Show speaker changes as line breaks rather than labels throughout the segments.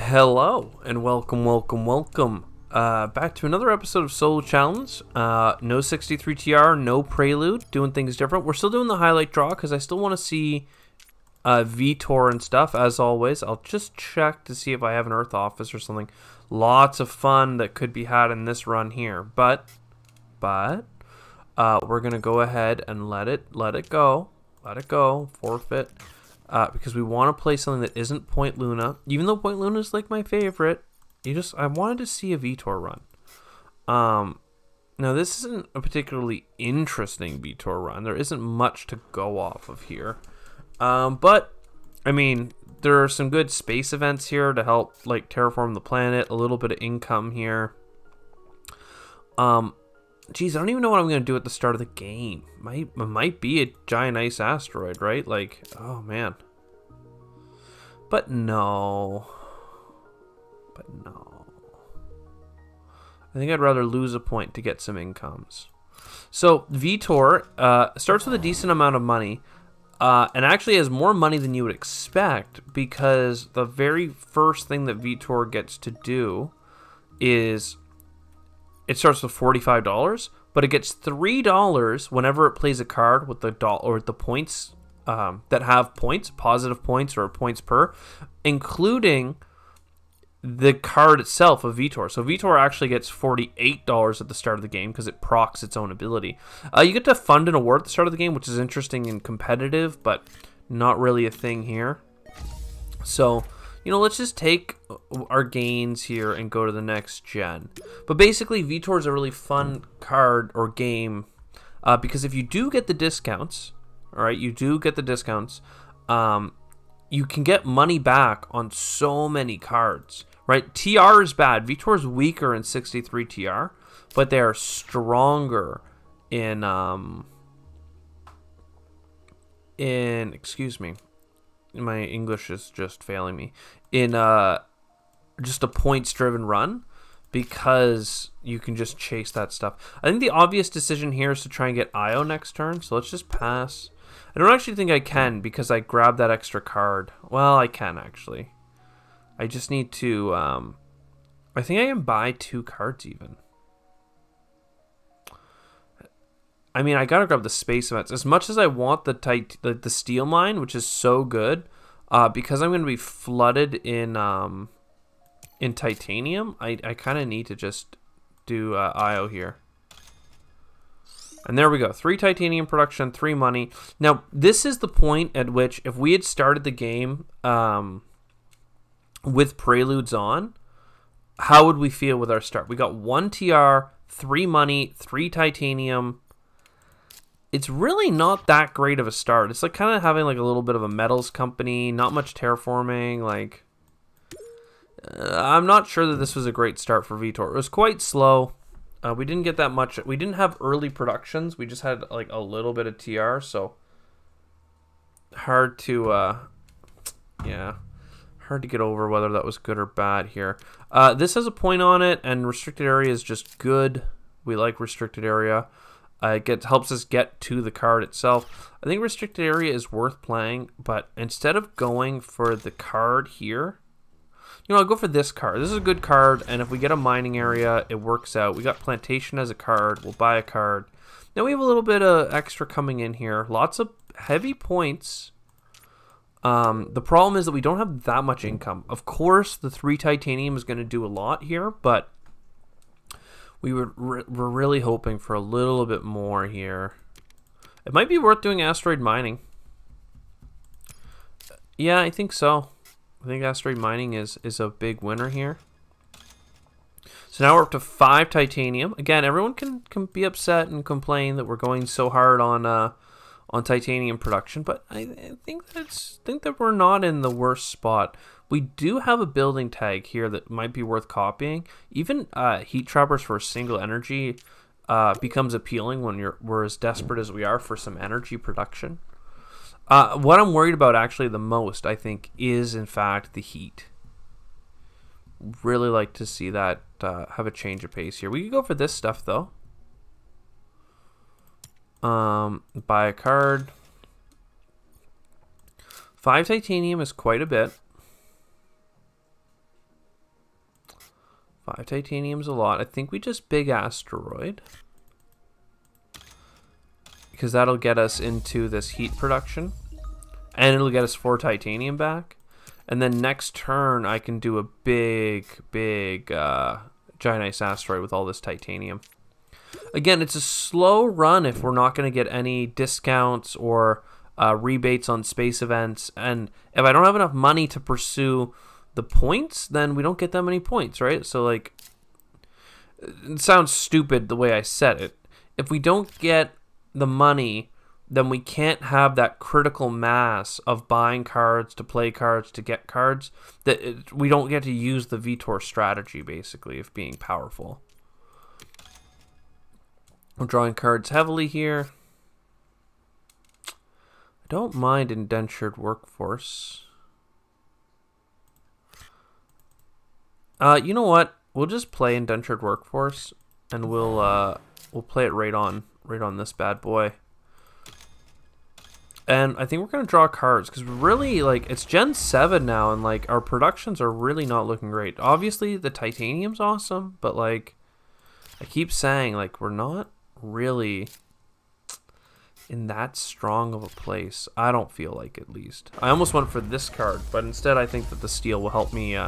Hello and welcome back to another episode of Solo Challenge. No 63 TR, no Prelude, doing things different. We're still doing the highlight draw because I still want to see Vitor and stuff. As always, I'll just check to see if I have an Earth Office or something. Lots of fun that could be had in this run here, but we're gonna go ahead and let it go, forfeit. Because we want to play something that isn't Point Luna. Even though Point Luna is like my favorite, I wanted to see a Vitor run. Now this isn't a particularly interesting Vitor run. There isn't much to go off of here. But I mean, there are some good space events here to help like terraform the planet. A little bit of income here. Geez, I don't even know what I'm going to do at the start of the game. Might be a giant ice asteroid, right? Like, oh man. But no. I think I'd rather lose a point to get some incomes. So, Vitor starts with a decent amount of money. And actually has more money than you would expect. Because the very first thing that Vitor gets to do is... It starts with $45, but it gets $3 whenever it plays a card with the points that have points, positive points or points per, including the card itself of Vitor. So Vitor actually gets $48 at the start of the game because it procs its own ability. You get to fund an award at the start of the game, which is interesting and competitive, but not really a thing here. So... You know, let's just take our gains here and go to the next gen. But basically, Vitor is a really fun card or game because if you do get the discounts, all right, you can get money back on so many cards, right? TR is bad. Vitor is weaker in 63 TR, but they are stronger in excuse me. My English is just failing me. In just a points-driven run, because you can just chase that stuff. I think the obvious decision here is to try and get Io next turn, so let's just pass. I don't actually think I can, because I grabbed that extra card. Well, I can, actually. I just need to... I think I can buy 2 cards, even. I mean, I gotta grab the space events. As much as I want the steel mine, which is so good, because I'm gonna be flooded in titanium, I kind of need to just do Io here. And there we go. 3 titanium production, 3 money. Now, this is the point at which, if we had started the game with preludes on, how would we feel with our start? We got 1 TR, 3 money, 3 titanium. It's really not that great of a start. It's like kind of having like a little bit of a metals company, not much terraforming. Like, I'm not sure that this was a great start for Vitor. It was quite slow. We didn't get that much. We didn't have early productions. We just had like a little bit of TR, so hard to, yeah, hard to get over whether that was good or bad here. This has a point on it, and restricted area is just good. We like restricted area. It helps us get to the card itself. I think restricted area is worth playing, but instead of going for the card here, you know, I'll go for this card. This is a good card, and if we get a mining area, it works out. We got plantation as a card. We'll buy a card. Now we have a little bit of extra coming in here. Lots of heavy points. The problem is that we don't have that much income. Of course, the 3 titanium is going to do a lot here, but we're really hoping for a little bit more here. It might be worth doing asteroid mining. Yeah, I think so. I think asteroid mining is a big winner here. So now we're up to 5 titanium. Again, everyone can be upset and complain that we're going so hard on titanium production, but I think that we're not in the worst spot. We do have a building tag here that might be worth copying. Even heat trappers for single energy becomes appealing when we're as desperate as we are for some energy production. What I'm worried about actually the most, I think, is in fact the heat. Really like to see that have a change of pace here. We could go for this stuff though. Buy a card. 5 titanium is quite a bit. 5 titanium's a lot. I think we just big asteroid. Because that'll get us into this heat production. And it'll get us 4 titanium back. And then next turn, I can do a big giant ice asteroid with all this titanium. Again, it's a slow run if we're not going to get any discounts or rebates on space events. And if I don't have enough money to pursue the points, then we don't get that many points, right? So, like, it sounds stupid the way I said it. If we don't get the money, then we can't have that critical mass of buying cards to play cards to get cards. We don't get to use the Vitor strategy, basically, of being powerful. I'm drawing cards heavily here. I don't mind indentured workforce. You know what? We'll just play indentured workforce, and we'll play it right on this bad boy. And I think we're gonna draw cards because really, like, it's Gen 7 now, and like our productions are really not looking great. Obviously, the titanium's awesome, but like I keep saying, like, we're not really in that strong of a place. I don't feel like, at least. I almost went for this card, but instead I think that the steel will help me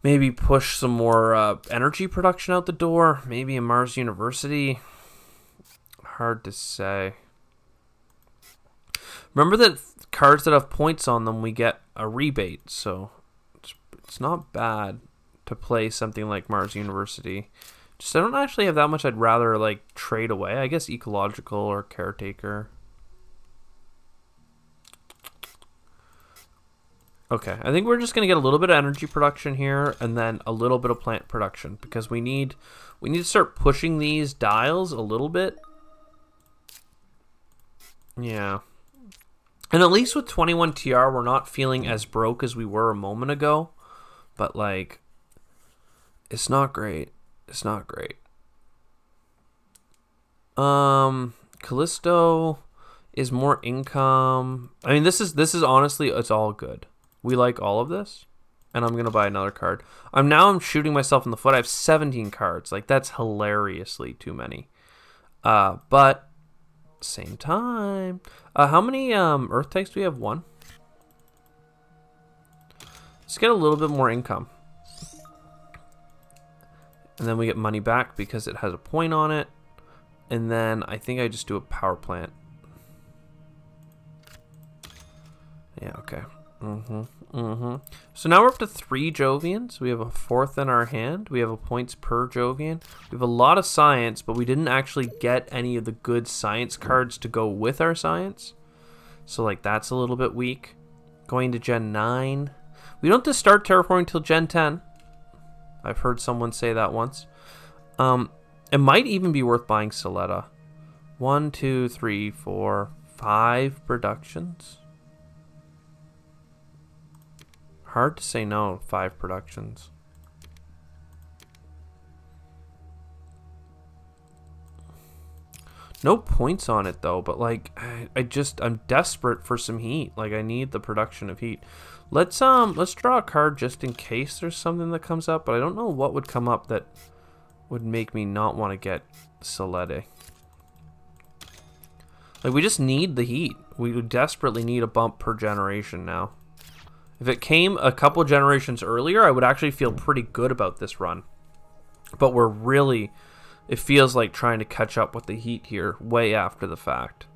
maybe push some more energy production out the door. Maybe a Mars University. Hard to say. Remember that cards that have points on them, we get a rebate. So it's not bad to play something like Mars University. Just I don't actually have that much I'd rather like trade away. I guess ecological or caretaker. Okay, I think we're just gonna get a little bit of energy production here, and then a little bit of plant production because we need to start pushing these dials a little bit. Yeah, and at least with 21 TR, we're not feeling as broke as we were a moment ago. But like, it's not great. It's not great. Callisto is more income. I mean, this is honestly, it's all good. We like all of this, and I'm gonna buy another card. I'm shooting myself in the foot. I have 17 cards. Like, that's hilariously too many. But same time, how many Earth types do we have? 1. Let's get a little bit more income, and then we get money back because it has a point on it. And then I think I just do a power plant. Yeah. Okay. So now we're up to 3 Jovians. We have a 4th in our hand. We have a points per Jovian. We have a lot of science, but we didn't actually get any of the good science cards to go with our science. So like that's a little bit weak. Going to Gen 9. We don't have to start terraforming till Gen 10. I've heard someone say that once. It might even be worth buying Soletta. 1, 2, 3, 4, 5 productions. Hard to say no, 5 productions. No points on it though, but like I'm desperate for some heat. Like I need the production of heat. Let's draw a card just in case there's something that comes up, but I don't know what would come up that would make me not want to get Solette. Like we just need the heat. We desperately need a bump per generation now. If it came a couple generations earlier, I would actually feel pretty good about this run. But we're really, it feels like trying to catch up with the heat here way after the fact.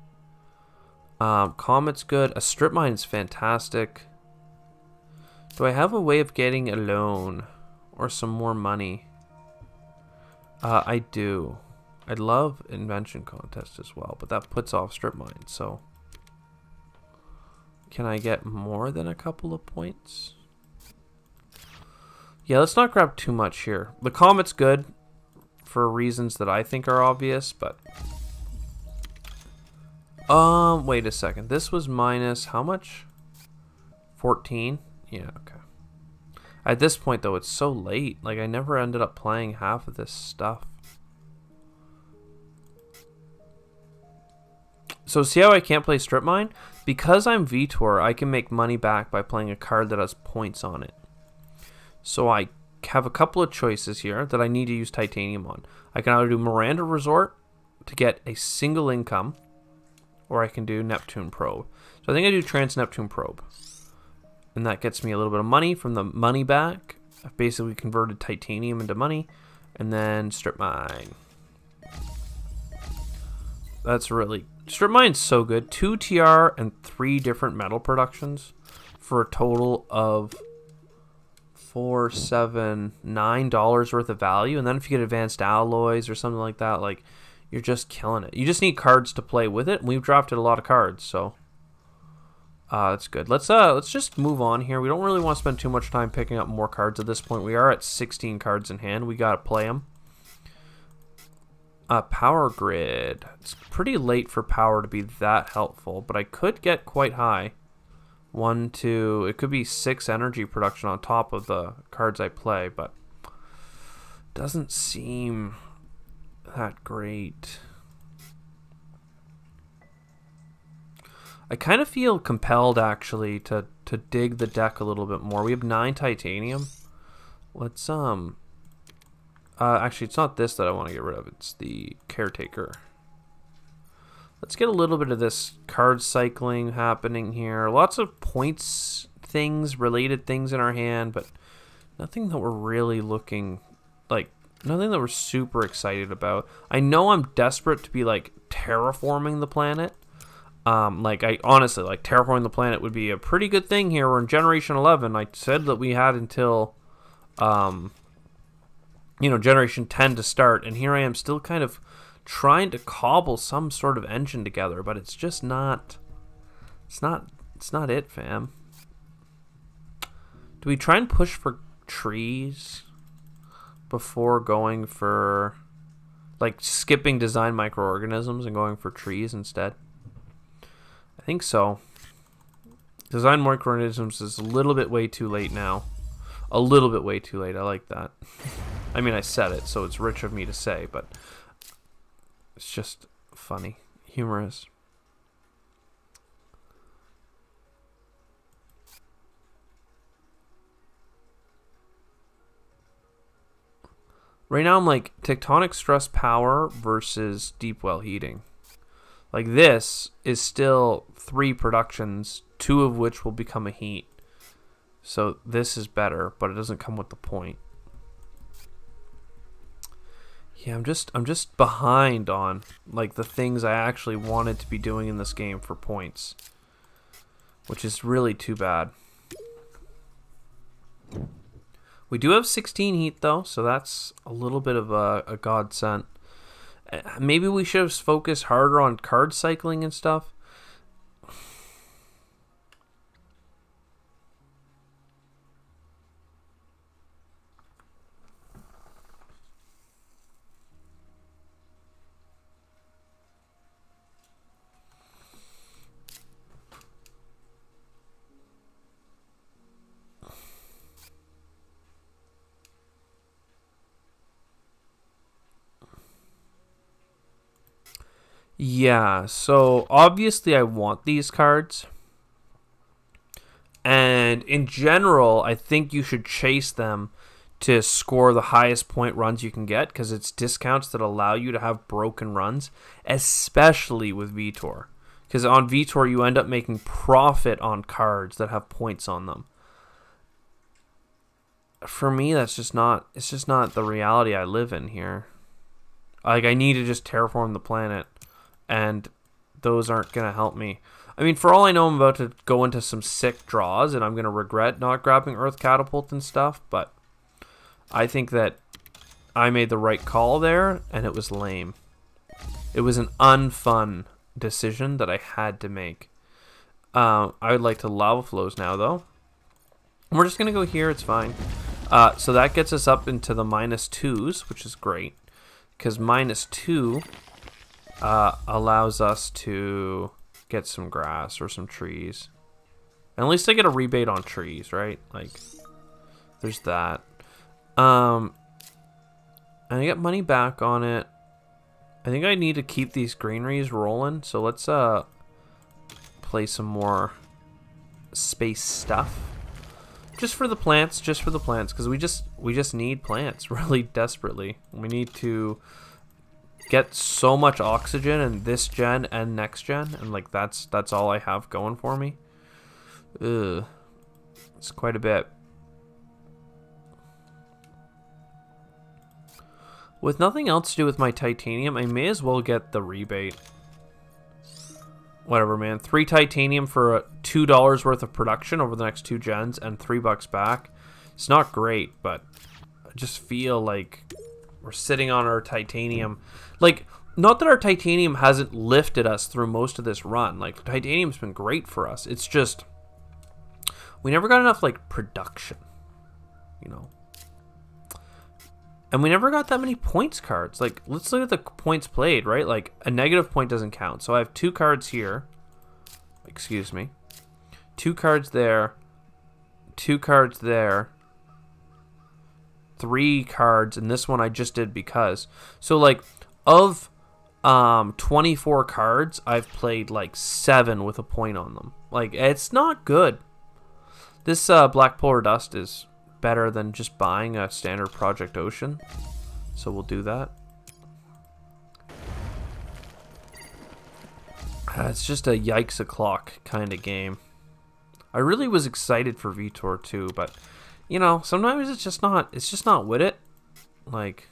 Comet's good. A strip mine is fantastic. Do I have a way of getting a loan or some more money? I do. I'd love invention contest as well, but that puts off strip mines, so... Can I get more than a couple of points? Yeah, let's not grab too much here. The Comet's good for reasons that I think are obvious, but... wait a second. This was minus how much? 14? Yeah, okay. At this point, though, it's so late. Like, I never ended up playing half of this stuff. So see how I can't play strip mine? Because I'm Vitor, I can make money back by playing a card that has points on it. So I have a couple of choices here that I need to use titanium on. I can either do Miranda Resort to get a single income, or I can do Neptune Probe. So I think I do Trans-Neptune Probe. And that gets me a little bit of money from the money back. I've basically converted titanium into money. And then Strip Mine. That's really... Strip Mine's so good. 2 TR and 3 different metal productions for a total of $4, $7, $9 worth of value. And then if you get advanced alloys or something like that, like, you're just killing it. You just need cards to play with it. And we've drafted a lot of cards, so that's good. Let's just move on here. We don't really want to spend too much time picking up more cards at this point. We are at 16 cards in hand. We gotta play them. Power Grid. It's pretty late for power to be that helpful, but I could get quite high. 1, 2, it could be 6 energy production on top of the cards I play, but doesn't seem that great. I kind of feel compelled actually to dig the deck a little bit more. We have 9 titanium. Let's actually it's not this that I want to get rid of, it's the Caretaker. Let's get a little bit of this card cycling happening here. Lots of points things, related things in our hand, but nothing that we're really looking like, nothing that we're super excited about. I know I'm desperate to be like terraforming the planet. Like I honestly, like terraforming the planet would be a pretty good thing here. We're in Generation 11. I said that we had until, you know, Generation 10 to start, and here I am still kind of trying to cobble some sort of engine together, but it's just not, it's not it, fam. Do we try and push for trees before going for, like, skipping design microorganisms and going for trees instead? I think so. Design microorganisms is a little bit way too late now. A little bit way too late. I like that. I mean, I said it, so it's rich of me to say, but it's just funny, humorous. Right now I'm like tectonic stress power versus deep well heating. Like this is still 3 productions, 2 of which will become a heat. So this is better, but it doesn't come with the point. Yeah, I'm just behind on like the things I actually wanted to be doing in this game for points, which is really too bad. We do have 16 heat though, so that's a little bit of a godsend. Maybe we should have focused harder on card cycling and stuff. Yeah, so obviously I want these cards. And in general, I think you should chase them to score the highest point runs you can get, because it's discounts that allow you to have broken runs, especially with Vitor. Because on Vitor, you end up making profit on cards that have points on them. For me, that's just not, it's just not the reality I live in here. Like, I need to just terraform the planet, and those aren't going to help me. I mean, for all I know, I'm about to go into some sick draws, and I'm going to regret not grabbing Earth Catapult and stuff, but I think that I made the right call there, and it was lame. It was an unfun decision that I had to make. I would like to Lava Flows now, though. We're just going to go here, it's fine. So that gets us up into the -2s, which is great, because -2 allows us to get some grass or some trees. And at least I get a rebate on trees, right? Like, there's that. And I get money back on it. I think I need to keep these greeneries rolling, so let's play some more space stuff. Just for the plants, because we just need plants really desperately. We need to get so much oxygen in this gen and next gen, and like that's all I have going for me. Ugh. It's quite a bit. With nothing else to do with my titanium, I may as well get the rebate. Whatever, man. 3 titanium for $2 worth of production over the next 2 gens and $3 back. It's not great, but I just feel like we're sitting on our titanium. Like, not that our titanium hasn't lifted us through most of this run. Like, titanium's been great for us. It's just we never got enough, like, production, you know. And we never got that many points cards. Like, let's look at the points played, right? Like, a negative point doesn't count. So I have 2 cards here. Excuse me. 2 cards there. 2 cards there. 3 cards. And this one I just did because. So, like, of 24 cards, I've played, like, 7 with a point on them. Like, it's not good. This Black Polar Dust is better than just buying a standard Project Ocean, so we'll do that. It's just a yikes o'clock kind of game. I really was excited for Vitor too, but you know, sometimes it's just not with it. Like,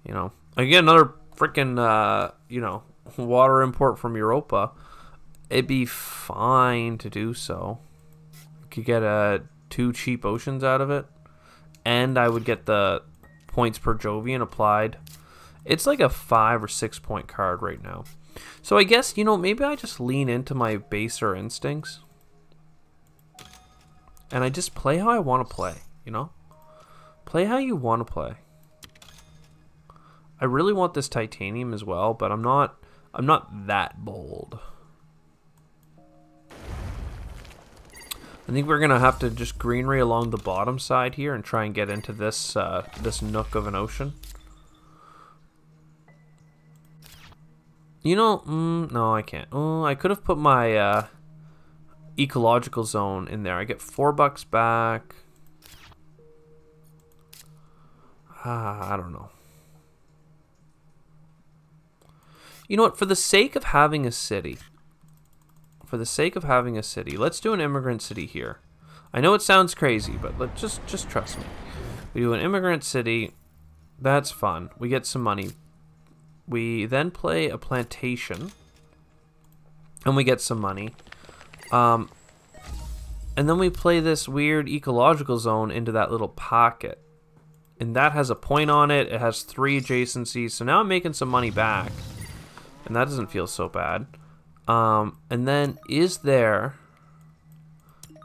you know, I get another freaking you know, water import from Europa. It'd be fine to do so. Could get 2 cheap oceans out of it, and I would get the points per Jovian applied. It's like a 5 or 6 point card right now. So I guess, you know, maybe I just lean into my baser instincts and I just play how I want to play, you know? Play how you want to play. I really want this titanium as well, but I'm not that bold. I think we're gonna have to just greenery along the bottom side here and try and get into this this nook of an ocean. You know, no, I can't. Oh, I could have put my ecological zone in there. I get $4 back. I don't know. You know what? For the sake of having a city. Let's do an immigrant city here. I know it sounds crazy, but just trust me. We do an immigrant city. That's fun. We get some money. We then play a plantation, and we get some money. And then we play this weird ecological zone into that little pocket. And that has a point on it. It has 3 adjacencies. So now I'm making some money back. And that doesn't feel so bad. And then is there...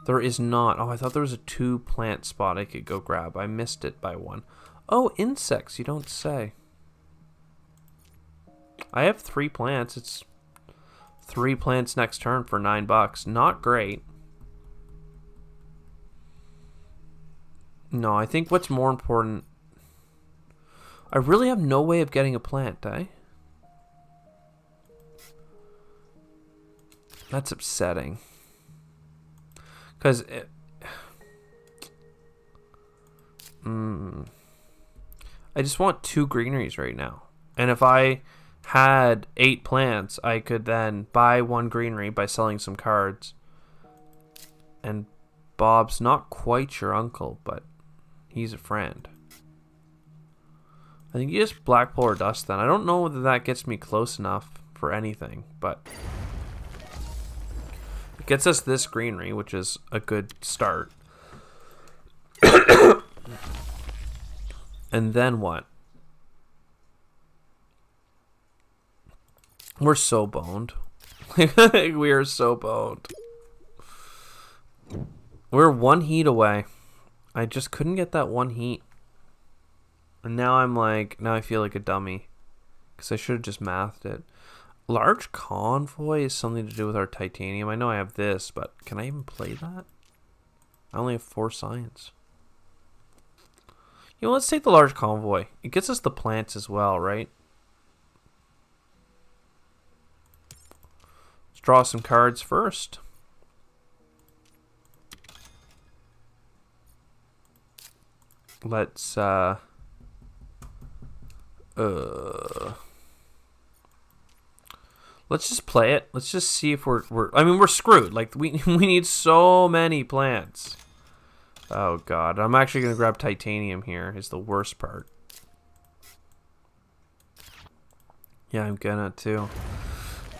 There is not. Oh, I thought there was a 2 plant spot I could go grab. I missed it by 1. Oh, insects. You don't say. I have 3 plants. It's 3 plants next turn for $9. Not great. No, I think what's more important... I really have no way of getting a plant, eh? That's upsetting. Because I just want 2 greeneries right now. And if I had 8 plants, I could then buy 1 greenery by selling some cards. And Bob's not quite your uncle, but he's a friend. I think you just Black Polar Dust then. I don't know whether that gets me close enough for anything, but... Gets us this greenery, which is a good start. And then what? We're so boned. We are so boned. We're 1 heat away. I just couldn't get that 1 heat. And now I'm like, now I feel like a dummy. Because I should have just mathed it. Large convoy is something to do with our titanium. I know I have this, but can I even play that? I only have 4 science. You know, let's take the large convoy. It gets us the plants as well, right? Let's draw some cards first. let's let's just play it. Let's just see if we're I mean, we're screwed. Like, we need so many plants. Oh god, I'm actually gonna grab titanium here. Is the worst part. Yeah, I'm gonna too.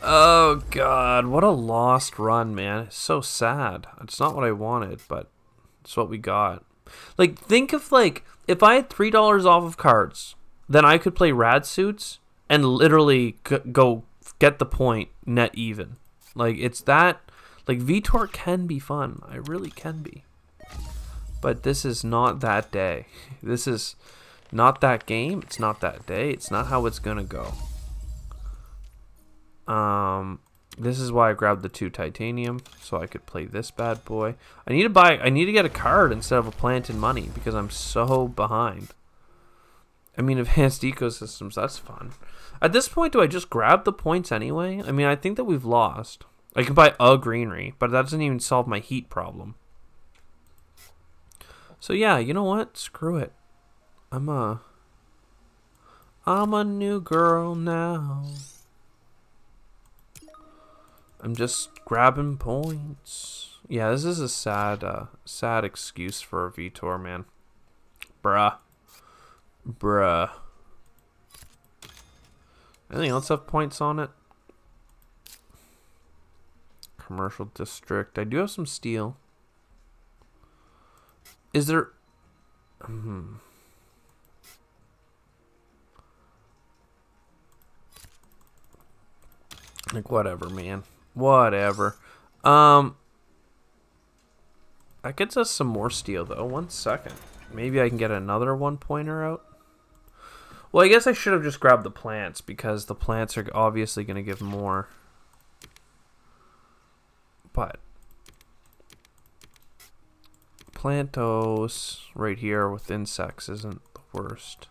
Oh god, what a lost run, man. It's so sad. It's not what I wanted, but it's what we got. Like, think of, like, if I had $3 off of cards, then I could play rad suits and literally go get the point net even. Like, it's that, like, VTOR can be fun. I really can be. But this is not that day. This is not that game. It's not that day. It's not how it's gonna go. This is why I grabbed the 2 titanium, so I could play this bad boy. I need to get a card instead of a plant and money because I'm so behind. I mean, advanced ecosystems, that's fun. At this point, do I just grab the points anyway? I mean, I think that we've lost. I can buy a greenery, but that doesn't even solve my heat problem. So yeah, you know what? Screw it. I'm a new girl now. I'm just grabbing points. Yeah, this is a sad excuse for a VTOR, man. Bruh. Anything else have points on it? Commercial district. I do have some steel. Is there... Like, whatever, man. Whatever. That gets us some more steel, though. 1 second. Maybe I can get another 1-pointer out. Well, I guess I should have just grabbed the plants, because the plants are obviously going to give more. But Plantos right here with insects isn't the worst.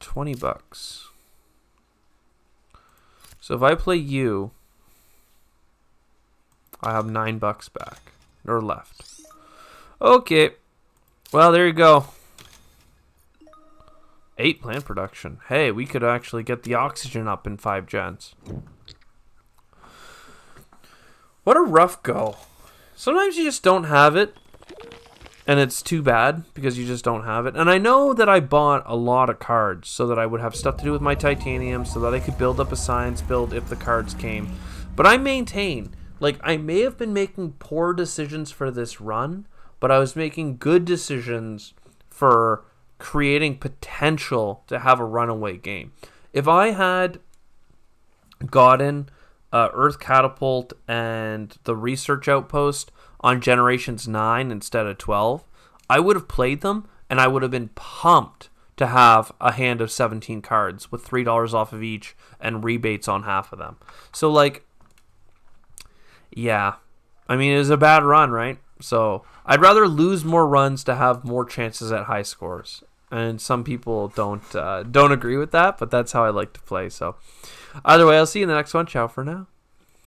$20. So if I play you, I have $9 back or left. Okay. Well, there you go. 8 plant production. Hey, we could actually get the oxygen up in 5 gens. What a rough go. Sometimes you just don't have it, and it's too bad because you just don't have it. And I know that I bought a lot of cards so that I would have stuff to do with my titanium, so that I could build up a science build if the cards came. But I maintain, like, I may have been making poor decisions for this run, but I was making good decisions for creating potential to have a runaway game. If I had gotten Earth Catapult and the Research Outpost on Generations 9 instead of 12, I would have played them, and I would have been pumped to have a hand of 17 cards with $3 off of each and rebates on half of them. So, like, yeah. I mean, it was a bad run, right? So I'd rather lose more runs to have more chances at high scores. And some people don't agree with that, but that's how I like to play. So either way, I'll see you in the next one. Ciao for now.